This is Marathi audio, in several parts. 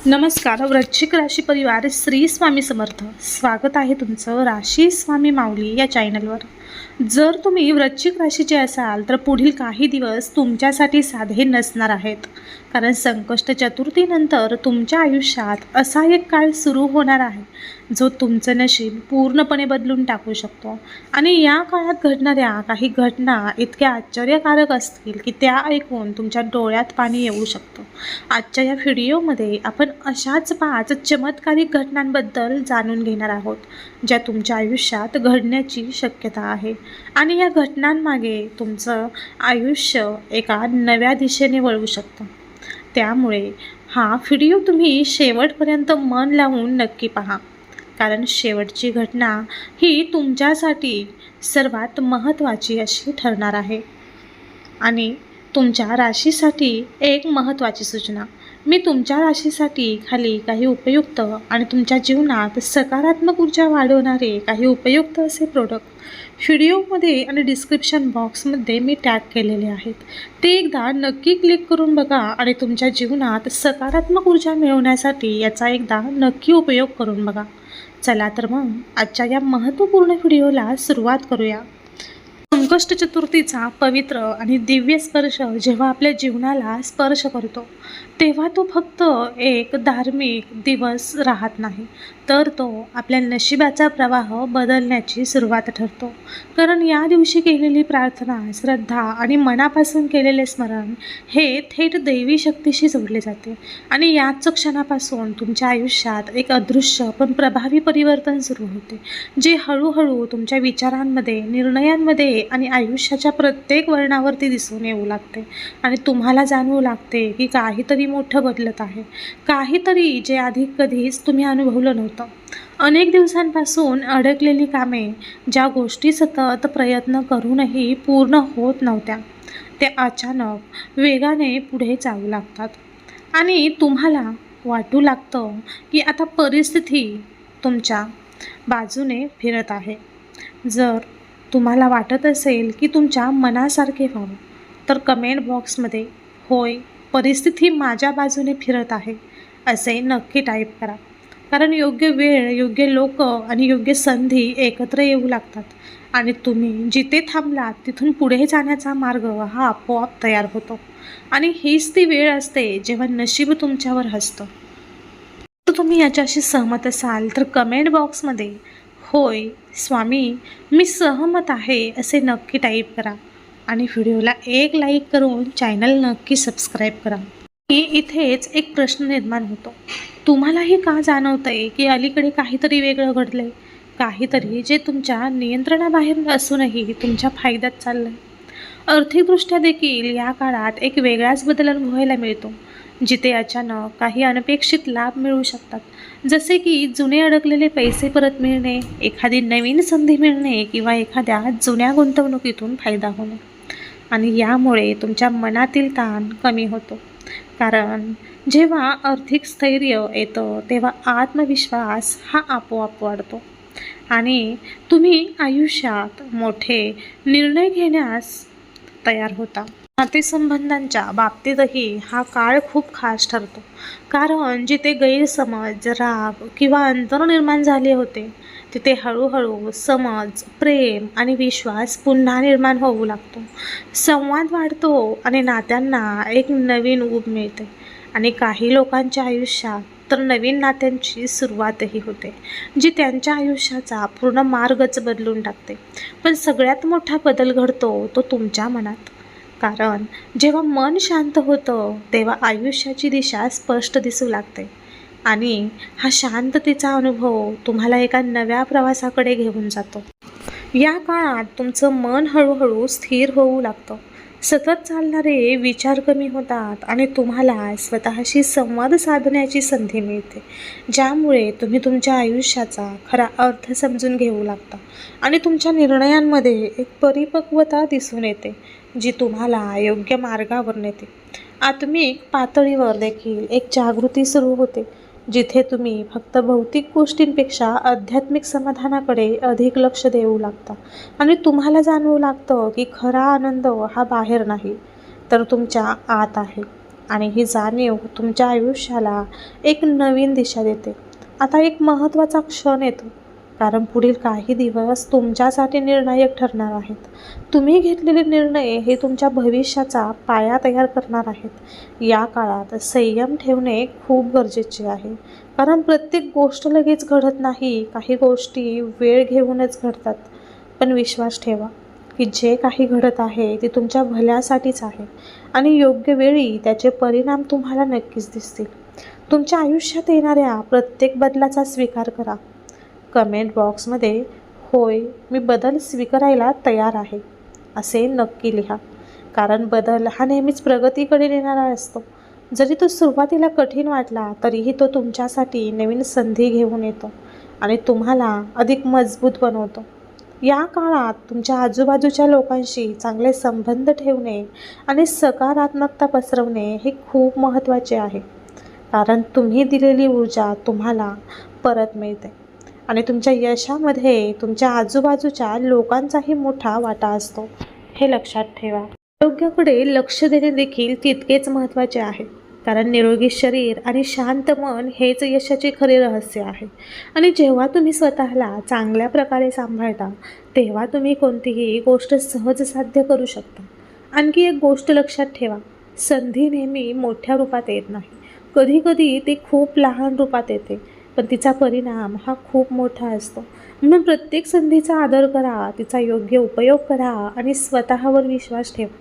नमस्कार. वृश्चिक राशी परिवार श्री स्वामी समर्थ. स्वागत आहे तुमचं राशी स्वामी माऊली या चॅनलवर. जर तुम्ही वृश्चिक राशीचे असाल तर पुढील काही दिवस तुमच्यासाठी साधे नसणार आहेत, कारण संकष्ट चतुर्थीनंतर तुमच्या आयुष्यात असा एक काळ सुरू होणार आहे जो तुमचं नशीब पूर्णपणे बदलून टाकू शकतो. आणि या काळात घडणाऱ्या काही घटना इतक्या आश्चर्यकारक असतील की त्या ऐकून तुमच्या डोळ्यात पाणी येऊ शकतं. आजच्या या व्हिडिओमध्ये आपण अशाच 5 चमत्कारिक घटनांबद्दल जाणून घेणार आहोत ज्या तुमच्या आयुष्यात घडण्याची शक्यता आहे, आणि या घटनांमागे तुमचं आयुष्य एका नव्या दिशेने वळू शकतं. त्यामुळे हा व्हिडिओ तुम्ही शेवटपर्यंत मन लावून नक्की पहा, कारण शेवटची घटना ही तुमच्यासाठी सर्वात महत्त्वाची अशी ठरणार आहे. आणि तुमच्या राशीसाठी एक महत्त्वाची सूचना. मी तुमच्या राशीसाठी खाली काही उपयुक्त आणि तुमच्या जीवनात सकारात्मक ऊर्जा वाढवणारे काही उपयुक्त असे प्रोडक्ट व्हिडिओमध्ये आणि डिस्क्रिप्शन बॉक्समध्ये मी टॅग केलेले आहेत. ते एकदा नक्की क्लिक करून बघा आणि तुमच्या जीवनात सकारात्मक ऊर्जा मिळवण्यासाठी याचा एकदा नक्की उपयोग करून बघा. चला तर मग आजच्या या महत्त्वपूर्ण व्हिडिओला सुरुवात करूया. संकष्ट चतुर्थीचा पवित्र आणि दिव्य स्पर्श जेव्हा आपल्या जीवनाला स्पर्श करतो तेव्हा तो फक्त एक धार्मिक दिवस राहत नाही, तर तो आपल्या नशिबाचा प्रवाह बदलण्याची सुरुवात ठरतो. कारण या दिवशी केलेली प्रार्थना, श्रद्धा आणि मनापासून केलेले स्मरण हे थेट दैवी शक्तीशी जोडले जाते. आणि याच क्षणापासून तुमच्या आयुष्यात एक अदृश्य पण प्रभावी परिवर्तन सुरू होते, जे हळूहळू तुमच्या विचारांमध्ये, निर्णयांमध्ये आणि आयुष्याच्या प्रत्येक वळणावरती दिसून येऊ लागते. आणि तुम्हाला जाणवू लागते की काहीतरी मोठं बदलत आहे, काहीतरी जे आधी कधीच तुम्ही अनुभवलं नव्हतं. अनेक दिवसांपासून अडकलेली कामे, ज्या गोष्टी सतत प्रयत्न करूनही पूर्ण होत नव्हत्या, ते अचानक वेगाने पुढे जाऊ लागतात. आणि तुम्हाला वाटू लागतं की आता परिस्थिती तुमच्या बाजूने फिरत आहे. जर तुम्हाला वाटत असेल की तुमच्या मनासारखे व्हावं, तर कमेंट बॉक्समध्ये होय, परिस्थिती माझ्या बाजूने फिरत आहे असे नक्की टाईप करा. कारण योग्य वेळ, योग्य लोक आणि योग्य संधी एकत्र येऊ लागतात, आणि तुम्ही जिथे थांबलात तिथून पुढे जाण्याचा मार्ग हा आपोआप तयार होतो. आणि हीच ती वेळ असते जेव्हा नशीब तुमच्यावर हसतं. तर तुम्ही याच्याशी सहमत असाल तर कमेंट बॉक्समध्ये होय स्वामी, मी सहमत आहे असे नक्की टाईप करा. आणि व्हिडिओला एक लाईक करून चॅनल नक्की सबस्क्राईब करा. इथेच एक प्रश्न निर्माण होतो, तुम्हालाही का जाणवतंय की अलीकडे काहीतरी वेगळं घडलंय, काहीतरी जे तुमच्या नियंत्रणाबाहेर असूनही तुमच्या फायद्यात चाललंय. आर्थिकदृष्ट्या देखील या काळात एक वेगळाच बदल अनुभवायला मिळतो, जिथे अचानक काही अनपेक्षित लाभ मिळू शकतात, जसे की जुने अडकलेले पैसे परत मिळणे, एखादी नवीन संधी मिळणे किंवा एखाद्या जुन्या गुंतवणुकीतून फायदा होणे. आणि यामुळे तुमच्या मनातील ताण कमी होतो, कारण जेव्हा आर्थिक स्थैर्य येतं तेव्हा आत्मविश्वास हा आपोआप वाढतो आणि तुम्ही आयुष्यात मोठे निर्णय घेण्यास तयार होता. नातेसंबंधांच्या बाबतीतही हा काळ खूप खास ठरतो, कारण जिथे गैरसमज, राग किंवा अंतर निर्माण झाले होते तिथे हळूहळू समज, प्रेम आणि विश्वास पुन्हा निर्माण होऊ लागतो. संवाद वाढतो आणि नात्यांना एक नवीन ऊब मिळते. आणि काही लोकांच्या आयुष्यात तर नवीन नात्यांची सुरुवातही होते, जी त्यांच्या आयुष्याचा पूर्ण मार्गच बदलून टाकते. पण सगळ्यात मोठा बदल घडतो तो तुमच्या मनात, कारण जेव्हा मन शांत होतं तेव्हा आयुष्याची दिशा स्पष्ट दिसू लागते. आणि हा शांततेचा अनुभव तुम्हाला एका नव्या प्रवासाकडे घेऊन जातो. या काळात तुमचं मन हळूहळू स्थिर होऊ लागतं, सतत चालणारे विचार कमी होतात आणि तुम्हाला स्वतःशी संवाद साधण्याची संधी मिळते, ज्यामुळे तुम्ही तुमच्या आयुष्याचा खरा अर्थ समजून घेऊ लागता. आणि तुमच्या निर्णयांमध्ये एक परिपक्वता दिसून येते, जी तुम्हाला योग्य मार्गावर नेते. आत्मिक पातळीवर देखील एक जागृती सुरू होते, जिथे तुम्ही फक्त भौतिक गोष्टींपेक्षा आध्यात्मिक समाधानाकडे अधिक लक्ष देऊ लागता. आणि तुम्हाला जाणवू लागतं की खरा आनंद हा बाहेर नाही, तर तुमच्या आत आहे. आणि ही जाणीव तुमच्या आयुष्याला एक नवीन दिशा देते. आता एक महत्त्वाचा क्षण येतो, कारण पुढील काही दिवस तुमच्यासाठी निर्णायक ठरणार आहेत. तुम्ही घेतलेले निर्णय हे तुमच्या भविष्याचा पाया तयार करणार आहेत. या काळात संयम ठेवणे खूप गरजेचे आहे, कारण प्रत्येक गोष्ट लगेच घडत नाही. काही गोष्टी वेळ घेऊनच घडतात. पण विश्वास ठेवा की जे काही घडत आहे ते तुमच्या भल्यासाठीच आहे आणि योग्य वेळी त्याचे परिणाम तुम्हाला नक्कीच दिसतील. तुमच्या आयुष्यात येणाऱ्या प्रत्येक बदलाचा स्वीकार करा. कमेंट बॉक्समध्ये होय, मी बदल स्वीकारायला तयार आहे असे नक्की लिहा, कारण बदल हा नेहमीच प्रगतीकडे नेणारा असतो. जरी तो सुरुवातीला कठीण वाटला तरीही तो तुमच्यासाठी नवीन संधी घेऊन येतो आणि तुम्हाला अधिक मजबूत बनवतो. या काळात तुमच्या आजूबाजूच्या लोकांशी चांगले संबंध ठेवणे आणि सकारात्मकता पसरवणे हे खूप महत्त्वाचे आहे, कारण तुम्ही दिलेली ऊर्जा तुम्हाला परत मिळते आणि तुमच्या यशामध्ये तुमच्या आजूबाजूच्या लोकांचाही मोठा वाटा असतो. हे लक्षात ठेवा. आरोग्याकडे लक्ष देणे देखील तितकेच महत्त्वाचे आहे, कारण निरोगी शरीर आणि शांत मन हेच यशाचे खरे रहस्य आहे. आणि जेव्हा तुम्ही स्वतःला चांगल्या प्रकारे सांभाळता तेव्हा तुम्ही कोणतीही गोष्ट सहज साध्य करू शकता. आणखी एक गोष्ट लक्षात ठेवा, संधी नेहमी मोठ्या रूपात येत नाही. कधीकधी ती खूप लहान रूपात येते, पण तिचा परिणाम हा खूप मोठा असतो. म्हणून प्रत्येक संधीचा आदर करा, तिचा योग्य उपयोग करा आणि स्वतःवर विश्वास ठेवा,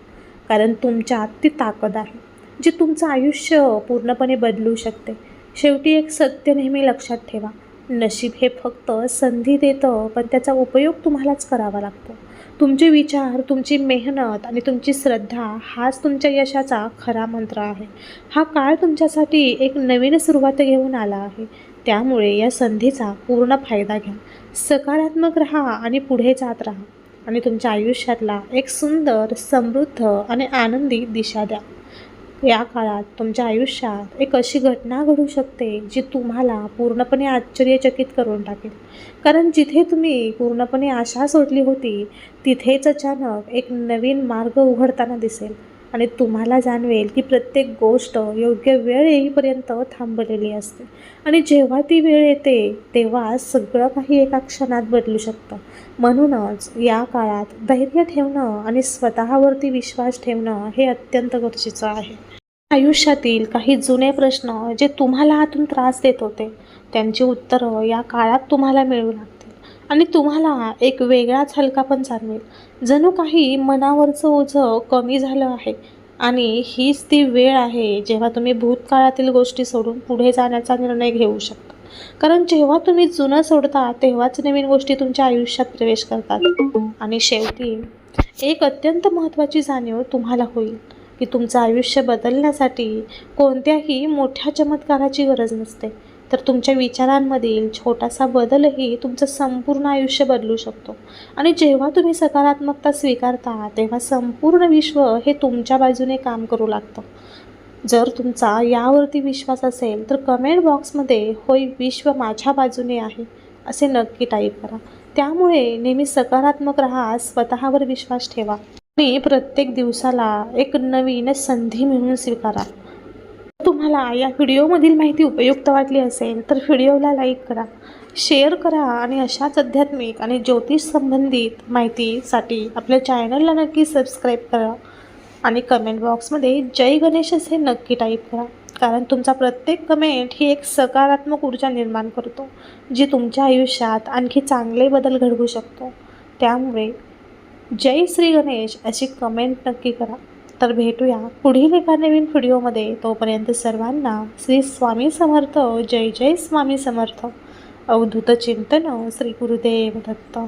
कारण तुमच्यात ती ताकद आहे जी तुमचं आयुष्य पूर्णपणे बदलू शकते. शेवटी एक सत्य नेहमी लक्षात ठेवा, नशीब हे फक्त संधी देतं, पण त्याचा उपयोग तुम्हालाच करावा लागतो. तुमचे विचार, तुमची मेहनत आणि तुमची श्रद्धा हाच तुमच्या यशाचा खरा मंत्र आहे. हा काळ तुमच्यासाठी एक नवीन सुरुवात घेऊन आला आहे, त्यामुळे या संधीचा पूर्ण फायदा घ्या. सकारात्मक राहा आणि पुढे जात राहा आणि तुमच्या आयुष्यातला एक सुंदर, समृद्ध आणि आनंदी दिशा द्या. या काळात तुमच्या आयुष्यात एक अशी घटना घडू शकते जी तुम्हाला पूर्णपणे आश्चर्यचकित करून टाकेल, कारण जिथे तुम्ही पूर्णपणे आशा सोडली होती तिथेच अचानक एक नवीन मार्ग उघडताना दिसेल आणि तुम्हाला जाणवेल की प्रत्येक गोष्ट योग्य वेळ येईपर्यंत थांबलेली असते आणि जेव्हा ती वेळ येते तेव्हा सगळं काही एका क्षणात बदलू शकतं. म्हणूनच या काळात धैर्य ठेवणं आणि स्वतःवरती विश्वास ठेवणं हे अत्यंत गरजेचं आहे. आयुष्यातील काही जुने प्रश्न जे तुम्हाला आतून त्रास देत होते त्यांची उत्तरं या काळात तुम्हाला मिळू लागतील आणि तुम्हाला एक वेगळाच हलकापण जाणवेल. जणू काही मनावरचं ओझं कमी झालं आहे आणि हीच ती वेळ आहे जेव्हा तुम्ही भूतकाळातील गोष्टी सोडून पुढे जाण्याचा निर्णय घेऊ शकता. कारण जेव्हा तुम्ही जुनं सोडता तेव्हाच नवीन गोष्टी तुमच्या आयुष्यात प्रवेश करतात. आणि शेवटी एक अत्यंत महत्त्वाची जाणीव तुम्हाला होईल की तुमचं आयुष्य बदलण्यासाठी कोणत्याही मोठ्या चमत्काराची गरज नसते, तर तुमच्या विचारांमधील छोटासा बदलही तुमचं संपूर्ण आयुष्य बदलू शकतो. आणि जेव्हा तुम्ही सकारात्मकता स्वीकारता तेव्हा संपूर्ण विश्व हे तुमच्या बाजूने काम करू लागतं. जर तुमचा यावरती विश्वास असेल तर कमेंट बॉक्समध्ये होय, विश्व माझ्या बाजूने आहे असे नक्की टाईप करा. त्यामुळे नेहमी सकारात्मक राहा, स्वतःवर विश्वास ठेवा आणि प्रत्येक दिवसाला एक नवीन संधी म्हणून स्वीकारा. तुम्हाला या व्हिडिओमधील माहिती उपयुक्त वाटली असेल तर व्हिडिओला लाईक करा, शेअर करा आणि अशाच आध्यात्मिक आणि ज्योतिष संबंधित माहितीसाठी आपल्या चॅनलला नक्की सबस्क्राईब करा आणि कमेंट बॉक्समध्ये जय गणेश असे नक्की टाईप करा, कारण तुमचा प्रत्येक कमेंट ही एक सकारात्मक ऊर्जा निर्माण करतो जी तुमच्या आयुष्यात आणखी चांगले बदल घडवू शकतो. त्यामुळे जय श्री गणेश अशी कमेंट नक्की करा. तर भेटूया पुढील एका नवीन व्हिडिओमध्ये. तोपर्यंत सर्वांना श्री स्वामी समर्थ. जय जय स्वामी समर्थ. अवधूत चिंतन. श्री गुरुदेव दत्त.